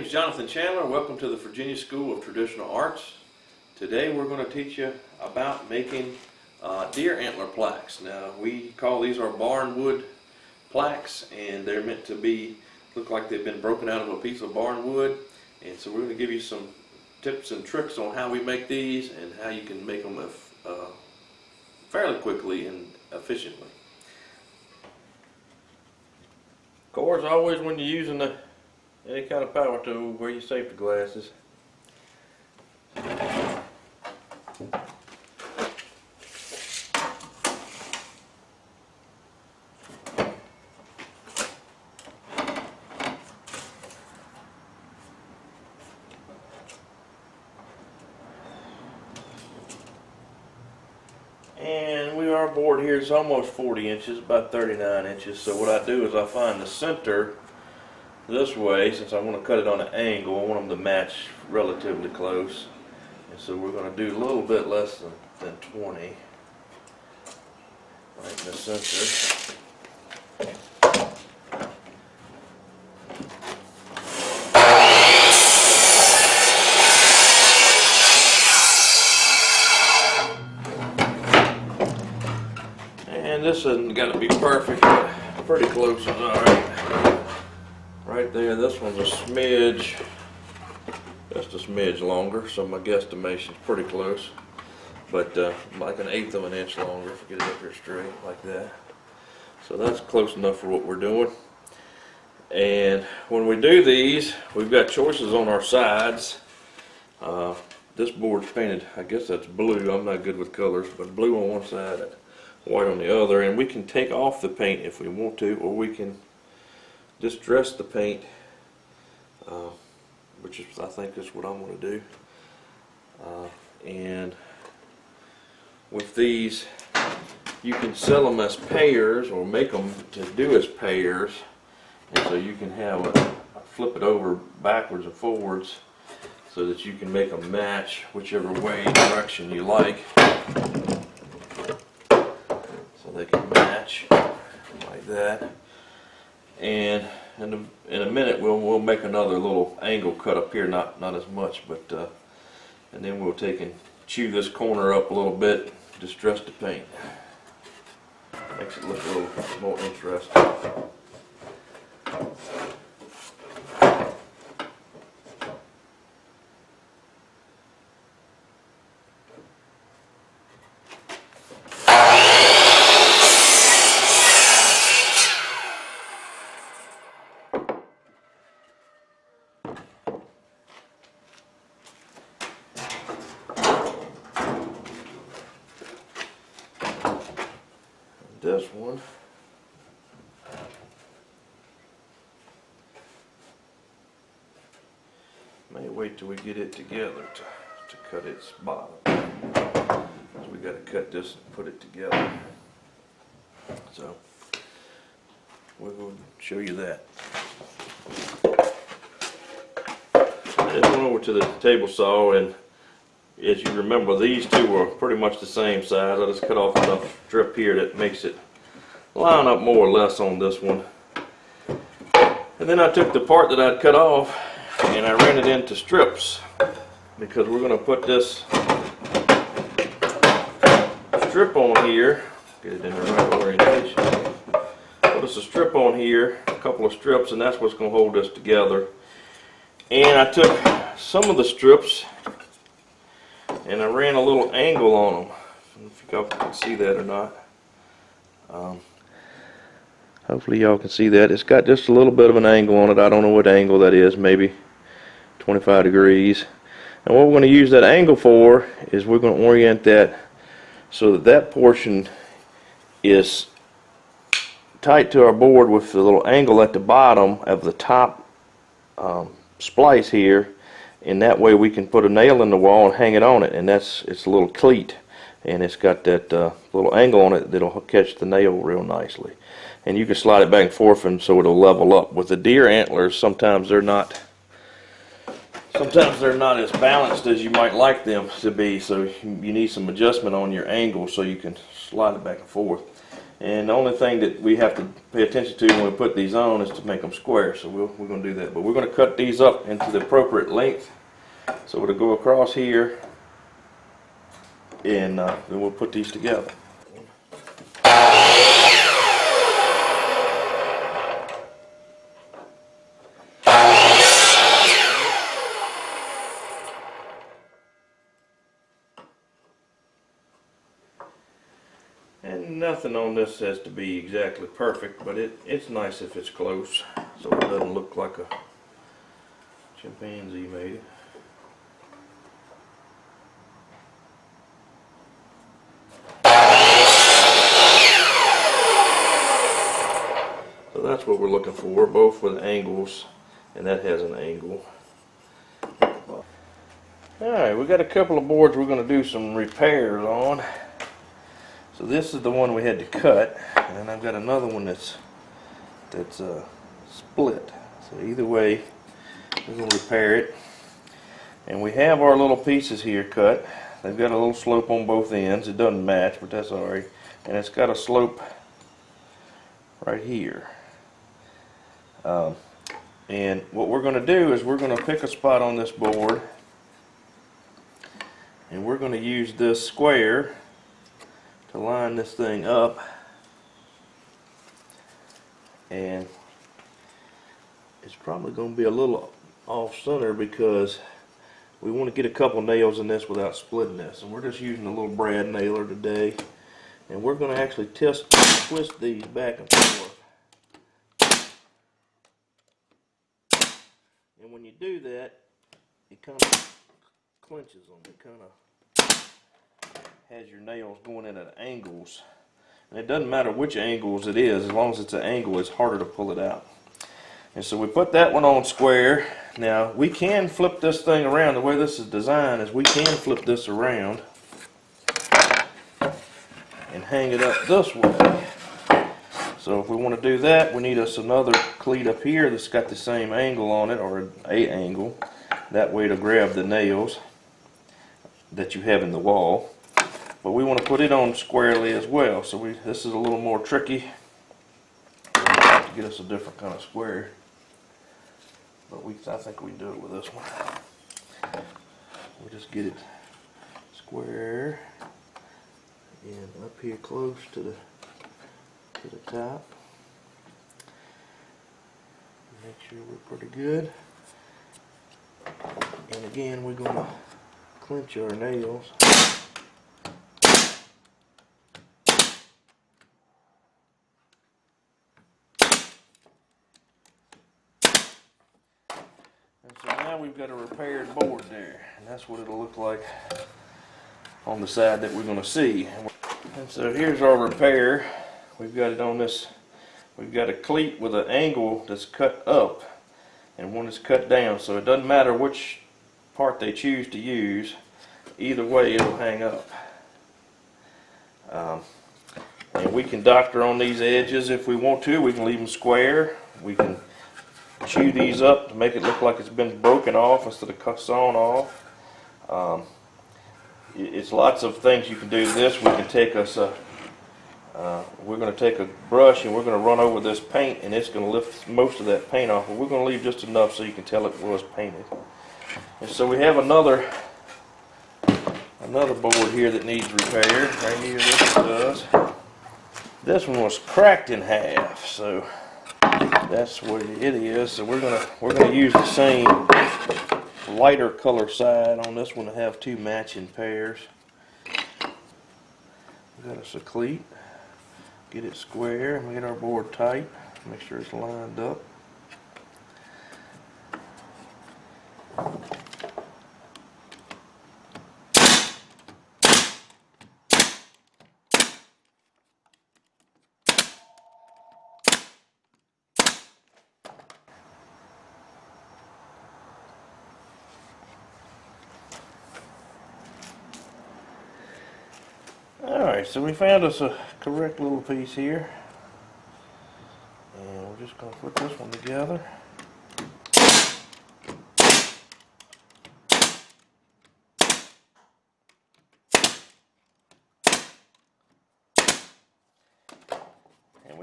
name is Jonathan Chandler. Welcome to the Virginia School of Traditional Arts. Today we're going to teach you about making deer antler plaques. Now we call these our barnwood plaques, and they're meant to be look like they've been broken out of a piece of barnwood. And so we're going to give you some tips and tricks on how we make these and how you can make them fairly quickly and efficiently. Of course, always when you're using any kind of power tool, wear your safety glasses. And our board here is almost 40 inches, about 39 inches. So what I do is I find the center this way, since I want to cut it on an angle. I want them to match relatively close. And so we're going to do a little bit less than 20 right in the center. And this isn't got to be perfect, but pretty close is alright. Right there, this one's a smidge, just a smidge longer, so my guesstimation's pretty close. But like an eighth of an inch longer if we get it up here straight, like that. So that's close enough for what we're doing. And when we do these, we've got choices on our sides. This board's painted, I guess that's blue. I'm not good with colors, but blue on one side and white on the other, and we can take off the paint if we want to, or we can just dress the paint, which is, I think is what I'm going to do. And with these, you can sell them as pairs or make them to do as pairs, and so you can have flip it over backwards and forwards so that you can make them match whichever way direction you like. They can match like that, and in a minute we'll make another little angle cut up here, not as much, but and then we'll take and chew this corner up a little bit, distress the paint. Makes it look a little more interesting. This one, may wait till we get it together to cut its bottom. So we got to cut this and put it together. So we're going to show you that. I just went over to the table saw, and as you remember, these two are pretty much the same size. I just cut off enough strip here that makes it line up more or less on this one. And then I took the part that I'd cut off and I ran it into strips, because we're going to put this strip on here. Get it in the right orientation. Put us a strip on here, a couple of strips, and that's what's going to hold us together. And I took some of the strips and I ran a little angle on them. I don't know if y'all can see that or not. Hopefully y'all can see that. It's got just a little bit of an angle on it. I don't know what angle that is, maybe 25 degrees. And what we're going to use that angle for is we're going to orient that so that that portion is tight to our board with the little angle at the bottom of the top splice here. And that way we can put a nail in the wall and hang it on it, and it's a little cleat, and it's got that little angle on it that'll catch the nail real nicely. And you can slide it back and forth, and so it'll level up. With the deer antlers, sometimes they're not as balanced as you might like them to be, so you need some adjustment on your angle so you can slide it back and forth. And the only thing that we have to pay attention to when we put these on is to make them square. So we're going to do that. But we're going to cut these up into the appropriate length. So it'll go across here, and then we'll put these together. And nothing on this has to be exactly perfect, but it's nice if it's close, so it doesn't look like a chimpanzee made it. So that's what we're looking for, both with angles, and that has an angle. Alright, we got a couple of boards we're going to do some repairs on. So this is the one we had to cut, and then I've got another one that's split. So either way, we're going to repair it. And we have our little pieces here cut. They've got a little slope on both ends. It doesn't match, but that's alright. And it's got a slope right here. And what we're going to do is we're going to pick a spot on this board, and we're going to use this square to line this thing up. And it's probably going to be a little off center because we want to get a couple nails in this without splitting this. And we're just using a little brad nailer today, and we're going to actually twist these back and forth. And when you do that, it kind of clinches them. It kind of has your nails going in at angles. And it doesn't matter which angles it is, as long as it's an angle, it's harder to pull it out. And so we put that one on square. Now we can flip this thing around. The way this is designed is we can flip this around and hang it up this way. So if we want to do that, we need us another cleat up here that's got the same angle on it, or a angle. That way to grab the nails that you have in the wall. But we want to put it on squarely as well. So this is a little more tricky. We have to get us a different kind of square. But I think we do it with this one. We just get it square and up here close to the top. Make sure we're pretty good. And again, we're going to clench our nails. And so now we've got a repaired board there, and that's what it'll look like on the side that we're going to see. And so here's our repair. We've got it on this, we've got a cleat with an angle that's cut up and one is cut down, so it doesn't matter which part they choose to use, either way it'll hang up. And we can doctor on these edges if we want to. We can leave them square. We can chew these up to make it look like it's been broken off instead of sawn off. It's lots of things you can do to this. We can take us we're going to take a brush and we're going to run over this paint, and it's going to lift most of that paint off, but we're going to leave just enough so you can tell it was painted. And so we have another board here that needs repair. Right here, this one does. This one was cracked in half, so that's what it is. So we're gonna use the same lighter color side on this one to have two matching pairs. We got us a cleat. Get it square and get our board tight. Make sure it's lined up. Alright, so we found us a correct little piece here, and we're just going to put this one together.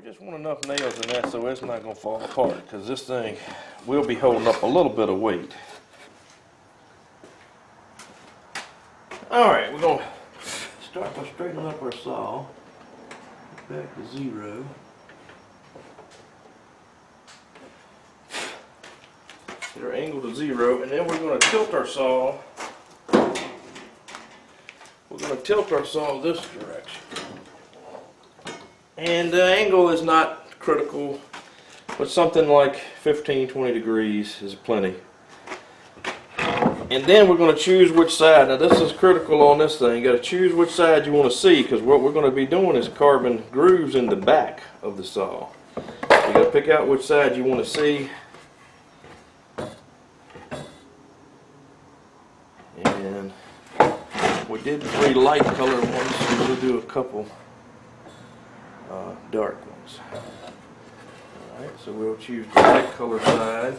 just want enough nails in that so it's not going to fall apart, because this thing will be holding up a little bit of weight. Alright, we're going to start by straightening up our saw back to 0. Get our angle to 0, and then we're going to tilt our saw. We're going to tilt our saw this direction. And the angle is not critical, but something like 15-20 degrees is plenty. And then we're going to choose which side. Now this is critical on this thing. You got to choose which side you want to see, because what we're going to be doing is carving grooves in the back of the saw. You got to pick out which side you want to see. And we did 3 light color ones, so we'll do a couple dark ones. Alright, so we'll choose the light color side.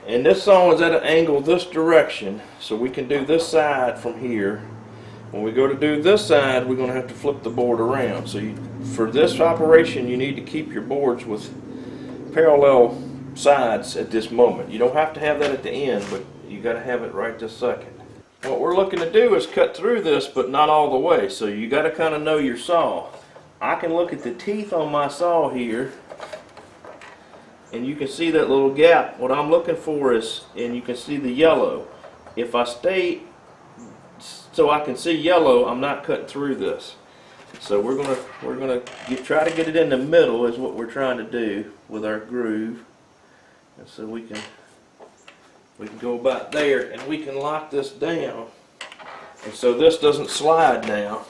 And this saw is at an angle this direction, so we can do this side from here. When we go to do this side, we're going to have to flip the board around. So for this operation, you need to keep your boards with parallel sides at this moment. You don't have to have that at the end, but you got to have it right this second. What we're looking to do is cut through this, but not all the way. So you got to kind of know your saw. I can look at the teeth on my saw here, and you can see that little gap. What I'm looking for is, and you can see the yellow. If I stay so I can see yellow, I'm not cutting through this. So we're gonna try to get it in the middle is what we're trying to do with our groove. And so we can go about there, and we can lock this down, and so this doesn't slide now.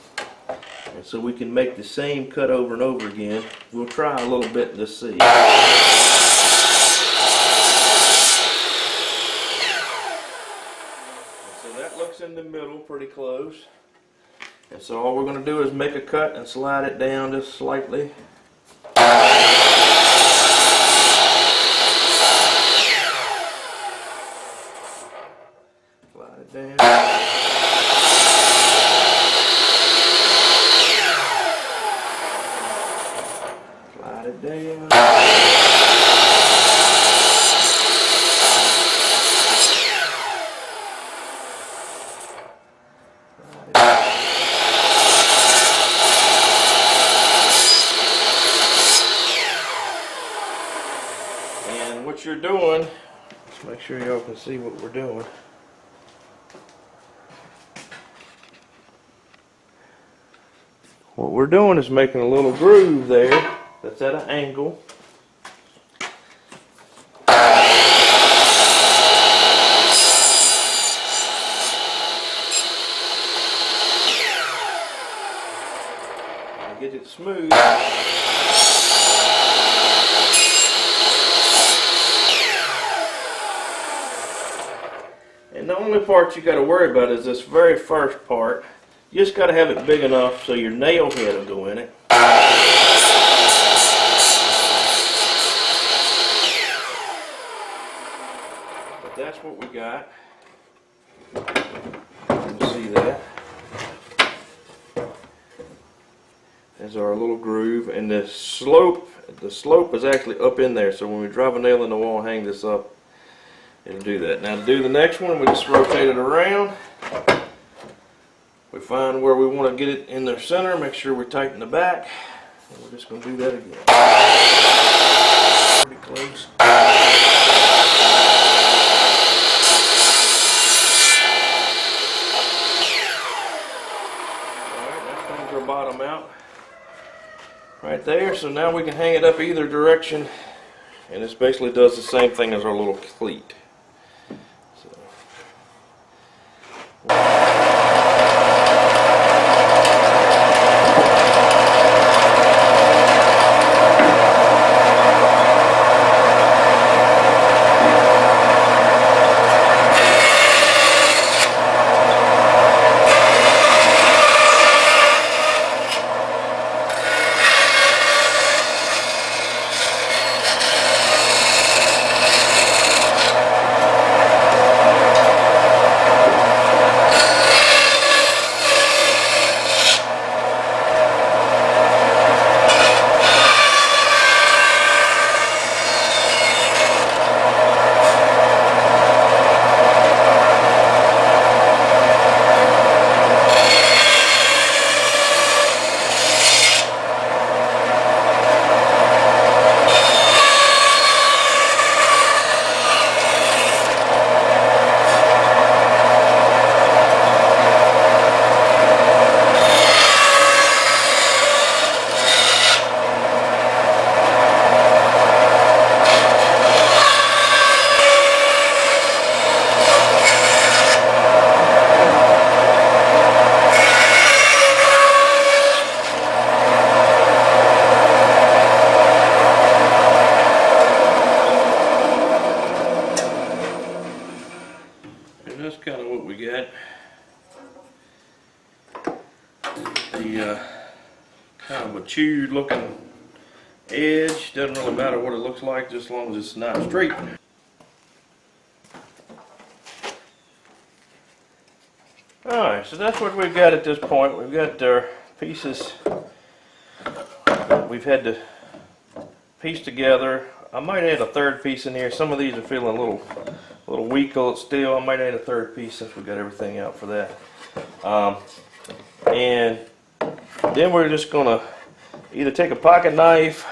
And so we can make the same cut over and over again. We'll try a little bit to see. Looks in the middle pretty close, and so all we're going to do is make a cut and slide it down just slightly. Slide it down. Slide it down. What you're doing, let's make sure y'all can see what we're doing. What we're doing is making a little groove there that's at an angle. Get it smooth. And the only part you got to worry about is this very first part. You just got to have it big enough so your nail head will go in it. But that's what we got. You can see that. There's our little groove, and the slope is actually up in there. So when we drive a nail in the wall and hang this up, it'll do that. Now to do the next one, we just rotate it around. We find where we want to get it in the center, make sure we tighten the back, and we're just going to do that again. Pretty close. Alright, that brings our bottom out right there. So now we can hang it up either direction, and this basically does the same thing as our little cleat. that's kind of what we got. The kind of a chewed looking edge. Doesn't really matter what it looks like, just as long as it's not straight. Alright, so that's what we've got at this point. We've got our pieces that we've had to piece together. I might add a third piece in here. Some of these are feeling a little weak still. I might add a third piece since we got everything out for that. And then we're just gonna either take a pocket knife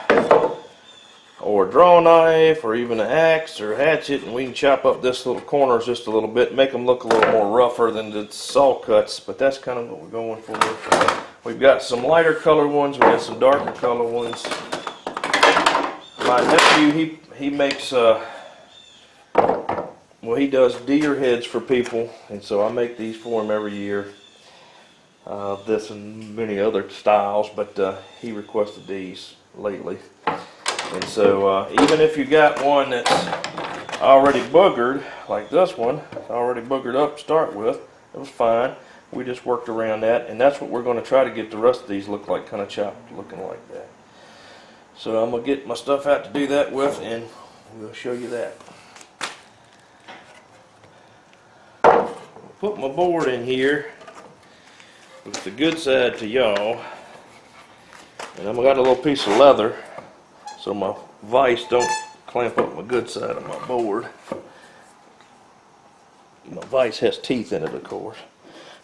or a draw knife or even an axe or hatchet, and we can chop up this little corners just a little bit, make them look a little more rougher than the saw cuts, but that's kind of what we're going for. We've got some lighter colored ones, we got some darker colored ones. My nephew, he makes, well, he does deer heads for people, and so I make these for him every year. This and many other styles, but he requested these lately. And so even if you got one that's already boogered, like this one, already boogered up to start with, it was fine. We just worked around that, and that's what we're going to try to get the rest of these look like, kind of chopped, looking like that. So I'm going to get my stuff out to do that with, and we'll show you that. Put my board in here with the good side to y'all, and I've got a little piece of leather so my vise don't clamp up my good side of my board. My vise has teeth in it, of course,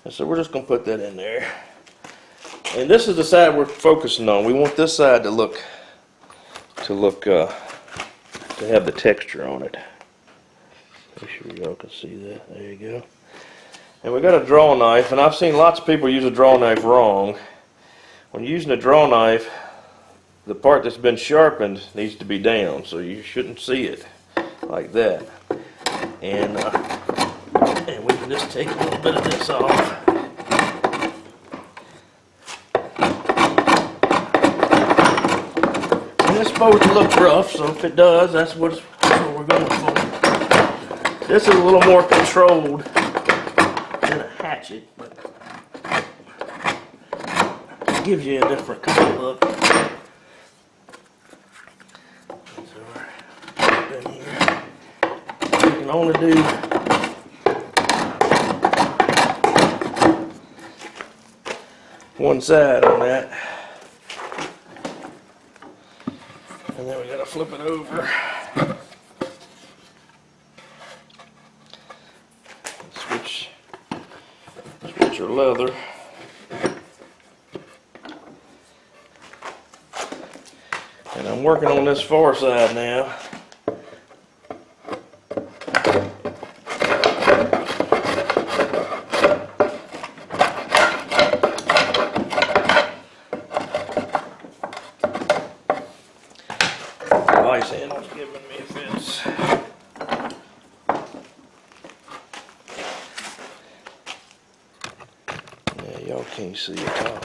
and so we're just going to put that in there. And this is the side we're focusing on. We want this side to have the texture on it. Make sure y'all can see that. There you go. And we got a draw knife, and I've seen lots of people use a draw knife wrong. When you're using a draw knife, the part that's been sharpened needs to be down, so you shouldn't see it like that. And we can just take a little bit of this off. And it's supposed to look rough, so if it does, that's what we're going for. This is a little more controlled than a hatchet, but it gives you a different kind of look. You can only do one side on that, and then we got to flip it over. Switch your leather. And I'm working on this far side now. Vice handle's giving me fits. Yeah, y'all can't see it at all.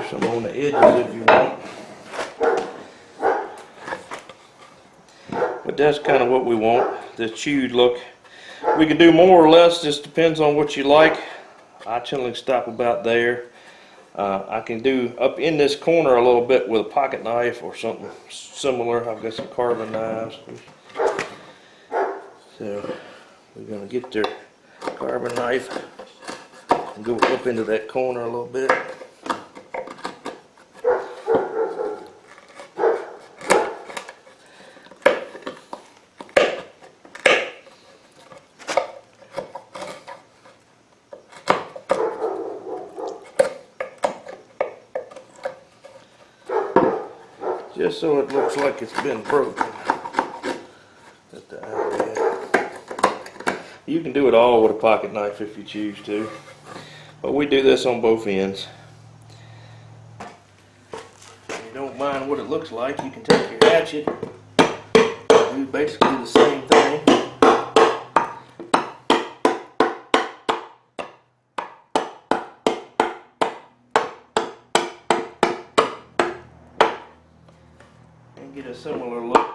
Some on the edges if you want. But that's kind of what we want, this chewed look. We can do more or less, just depends on what you like. I generally stop about there. I can do up in this corner a little bit with a pocket knife or something similar. I've got some carving knives. So we're going to get their carving knife and go up into that corner a little bit. Just so it looks like it's been broken. That's the idea. You can do it all with a pocket knife if you choose to, but we do this on both ends. If you don't mind what it looks like, you can take your hatchet, do basically the same thing. similar look.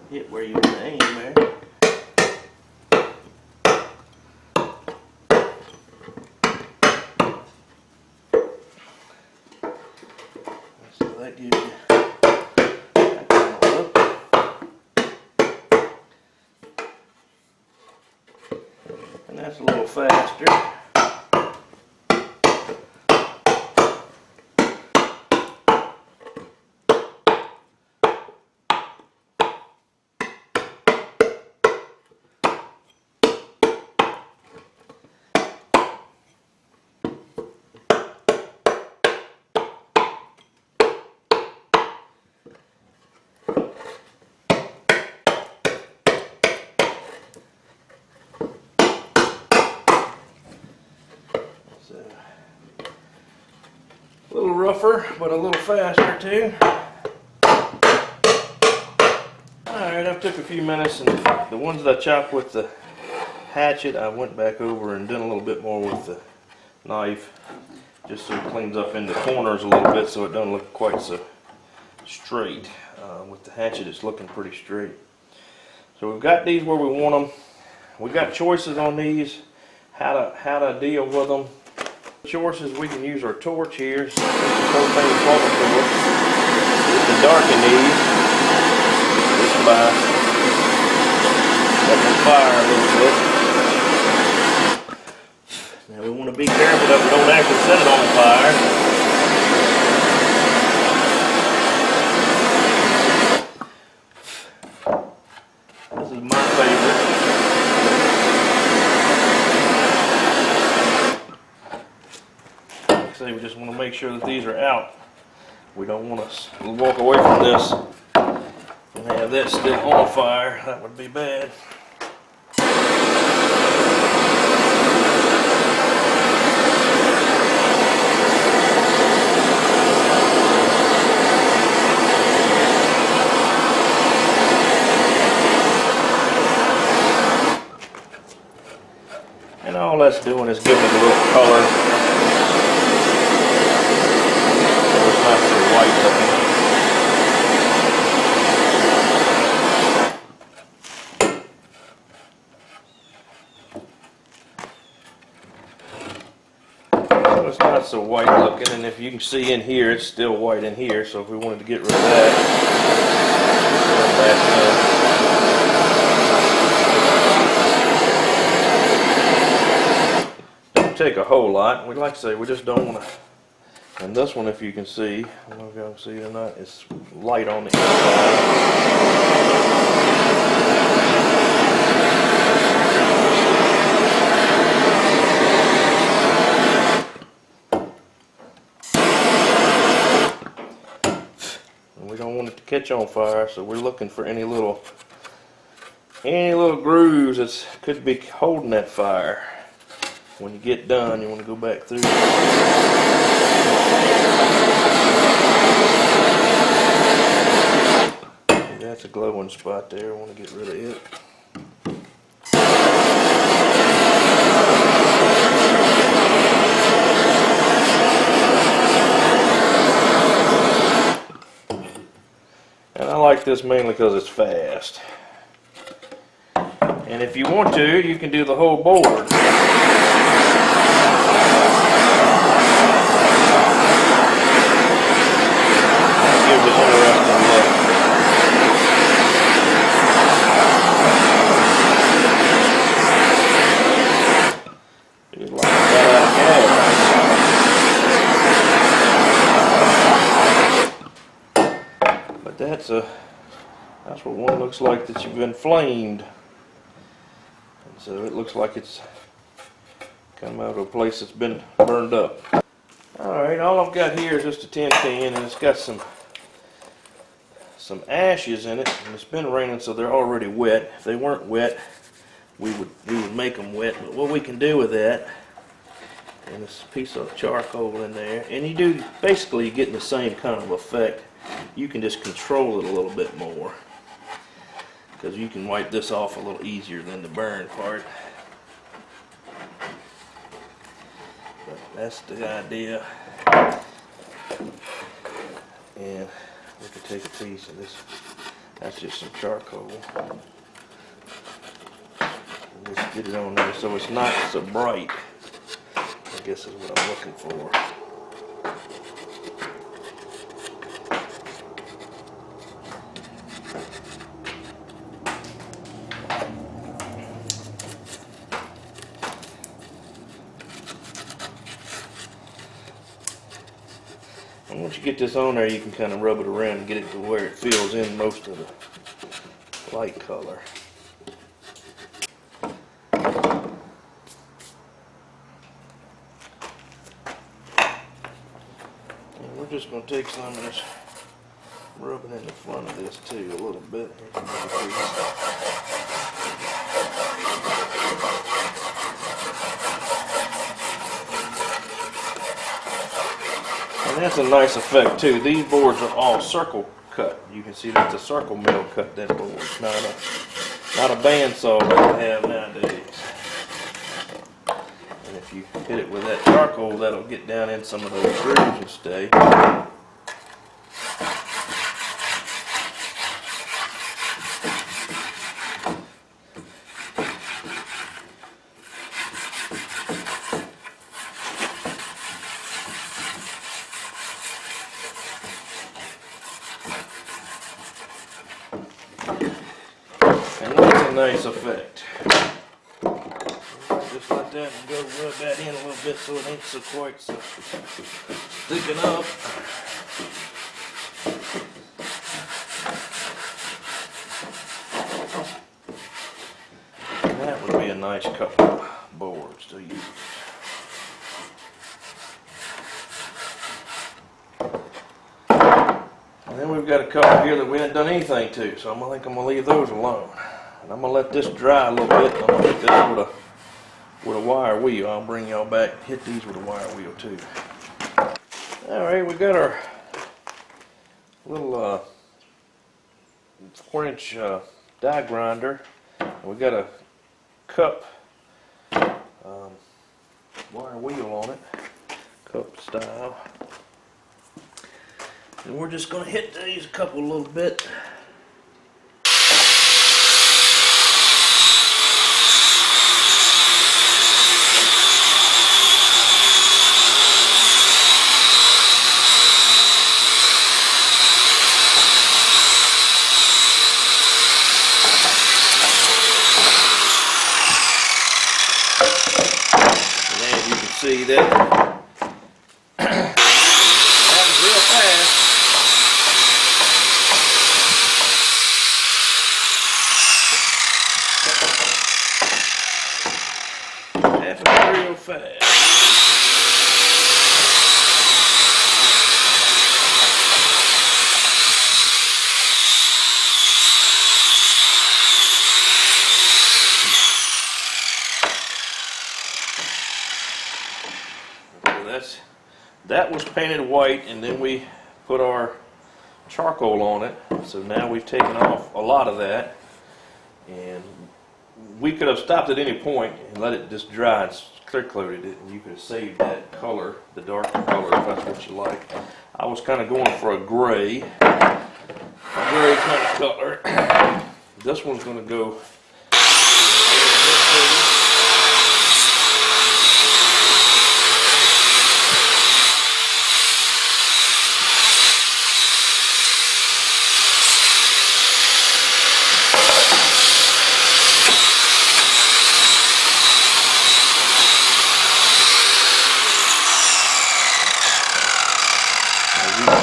Hit where you want to aim there. So that gives you that kind of look. And that's a little faster. A little rougher, but a little faster too. Alright, I've took a few minutes, and the ones that I chopped with the hatchet, I went back over and done a little bit more with the knife, just so it cleans up in the corners a little bit so it doesn't look quite so straight. With the hatchet, it's looking pretty straight. So we've got these where we want them. We got choices on these, how to deal with them. Choices, we can use our torch here. This is propane flame tool. We can darken these just by letting them fire a little bit. Now we want to be careful that we don't actually set it on fire. This is my favorite. Say we just want to make sure that these are out. We don't want to walk away from this and have that still on fire. That would be bad. And all that's doing is giving it a little color. Not so white looking. So it's not so white looking, and if you can see in here, it's still white in here. So if we wanted to get rid of that, don't take a whole lot. We'd like to say we just don't want to. And this one, if you can see, I don't know if y'all can see it or not, it's light on the inside. And we don't want it to catch on fire, so we're looking for any little grooves that could be holding that fire. When you get done, you want to go back through. That's a glowing spot there. I want to get rid of it. And I like this mainly because it's fast. And if you want to, you can do the whole board. Gives it an interesting look. Just like that. But that's what one looks like that you've been flamed. And so it looks like it's come out of a place that's been burned up. Alright, all I've got here is just a tin can, and it's got some ashes in it, and it's been raining, so they're already wet. If they weren't wet, we would make them wet. But what we can do with that, and this piece of charcoal in there, and you do basically getting the same kind of effect. You can just control it a little bit more, because you can wipe this off a little easier than the burn part. But That's the idea. And we could take a piece of this. That's just some charcoal. And just get it on there so it's not so bright. I guess is what I'm looking for. And once you get this on there, you can kind of rub it around and get it to where it fills in most of the light color. And we're just going to take some of this, rub it in the front of this too a little bit. And that's a nice effect too. These boards are all circle cut. You can see that's a circle mill cut, that board. It's not a bandsaw like they have nowadays. And if you hit it with that charcoal, that'll get down in some of those grooves and stay. And that's a nice effect. Just like that and go rub that in a little bit so it ain't so quite so sticking up. And that would be a nice couple of boards to use. And then we've got a couple here that we haven't done anything to, so I think I'm going to leave those alone. And I'm going to let this dry a little bit, and I'm going to hit this with a wire wheel. I'll bring y'all back and hit these with a wire wheel too. Alright, we got our little 4-inch die grinder. We got a cup wire wheel on it, cup style. And we're just going to hit these a little bit. And as you can see, that happens real fast. Happens real fast. That was painted white, and then we put our charcoal on it. So now we've taken off a lot of that, and we could have stopped at any point and let it just dry and clear coated it, and you could have saved that color, the darker color, if that's what you like. I was kind of going for a gray kind of color. This one's going to go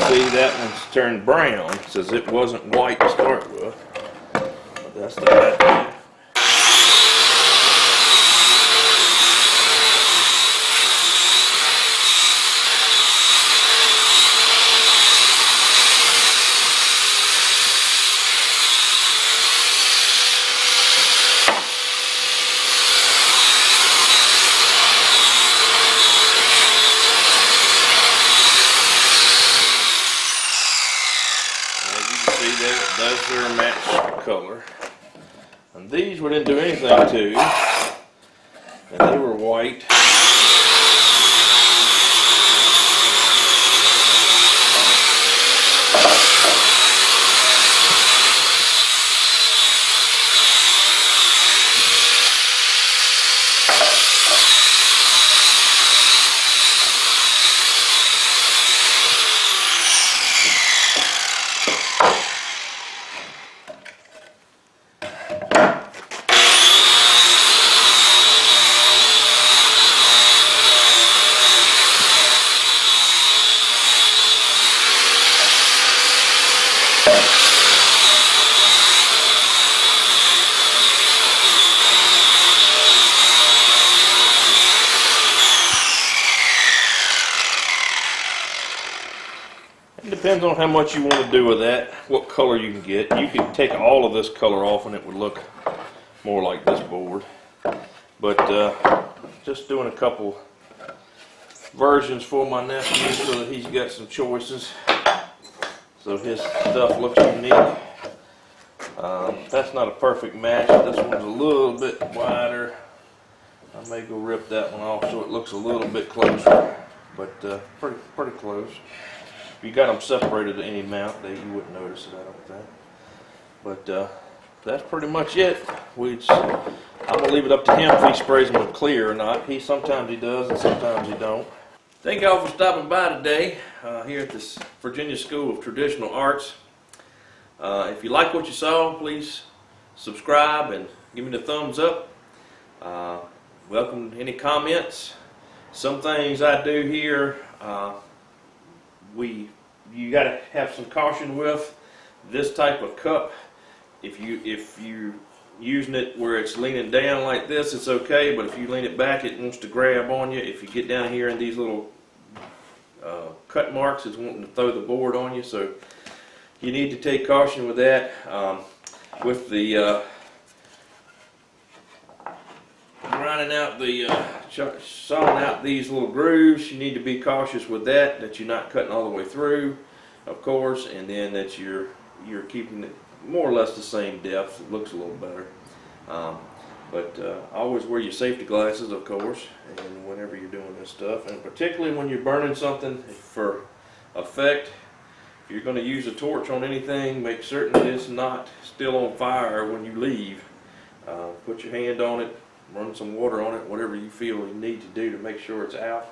see, that one's turned brown. It says it wasn't white to start with. But that's the idea. That's their match color. And these we didn't do anything to. And they were white. It depends on how much you want to do with that, what color you can get. You can take all of this color off and it would look more like this board. But just doing a couple versions for my nephew so that he's got some choices. So his stuff looks unique. That's not a perfect match. This one's a little bit wider. I may go rip that one off so it looks a little bit closer, but pretty close. If you got them separated at any amount, you wouldn't notice it, I don't think. But that's pretty much it. I'm gonna leave it up to him if he sprays them with clear or not. Sometimes he does and sometimes he don't. Thank y'all for stopping by today here at this Virginia School of Traditional Arts. If you like what you saw, please subscribe and give me the thumbs up. Welcome any comments. Some things I do here, you got to have some caution with this type of cup. If you're using it where it's leaning down like this, it's okay, but if you lean it back, it wants to grab on you. If you get down here in these little cut marks, it's wanting to throw the board on you, so you need to take caution with that. With the grinding out sawing out these little grooves, you need to be cautious with that you're not cutting all the way through, of course, and then that you're keeping it more or less the same depth. It looks a little better. But always wear your safety glasses, of course, and whenever you're doing this stuff, and particularly when you're burning something for effect. If you're going to use a torch on anything, make certain that it's not still on fire when you leave. Put your hand on it, run some water on it, whatever you feel you need to do to make sure it's out.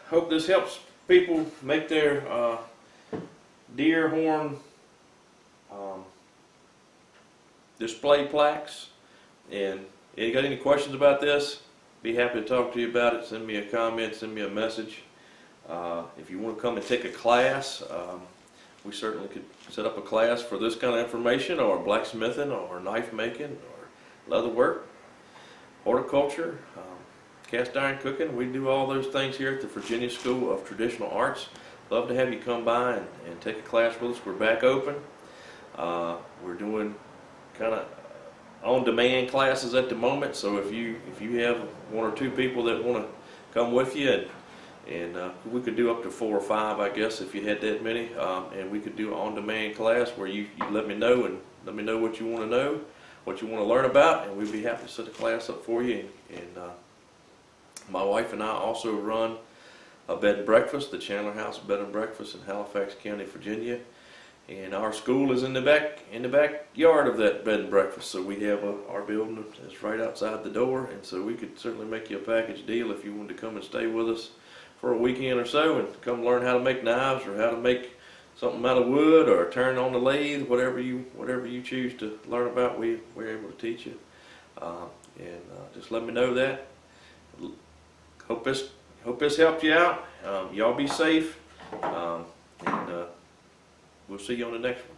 Hope this helps people make their deer horn display plaques. And if you got any questions about this, be happy to talk to you about it. Send me a comment, send me a message. If you want to come and take a class, we certainly could set up a class for this kind of information, or blacksmithing, or knife making, or leather work, horticulture, cast iron cooking. We do all those things here at the Virginia School of Traditional Arts. Love to have you come by and take a class with us. We're back open. We're doing kind of on-demand classes at the moment, so if you have one or two people that want to come with you, and we could do up to 4 or 5, I guess, if you had that many, and we could do an on-demand class where you let me know what you want to know, what you want to learn about, and we'd be happy to set a class up for you. And my wife and I also run a bed and breakfast, the Chandler House Bed and Breakfast in Halifax County, Virginia. And our school is in the backyard of that bed and breakfast. So we have our building is right outside the door, and so we could certainly make you a package deal if you wanted to come and stay with us for a weekend or so and come learn how to make knives, or how to make something out of wood, or turn on the lathe, whatever you choose to learn about, we're able to teach you. Just let me know that. Hope this helped you out. Y'all be safe, and we'll see you on the next one.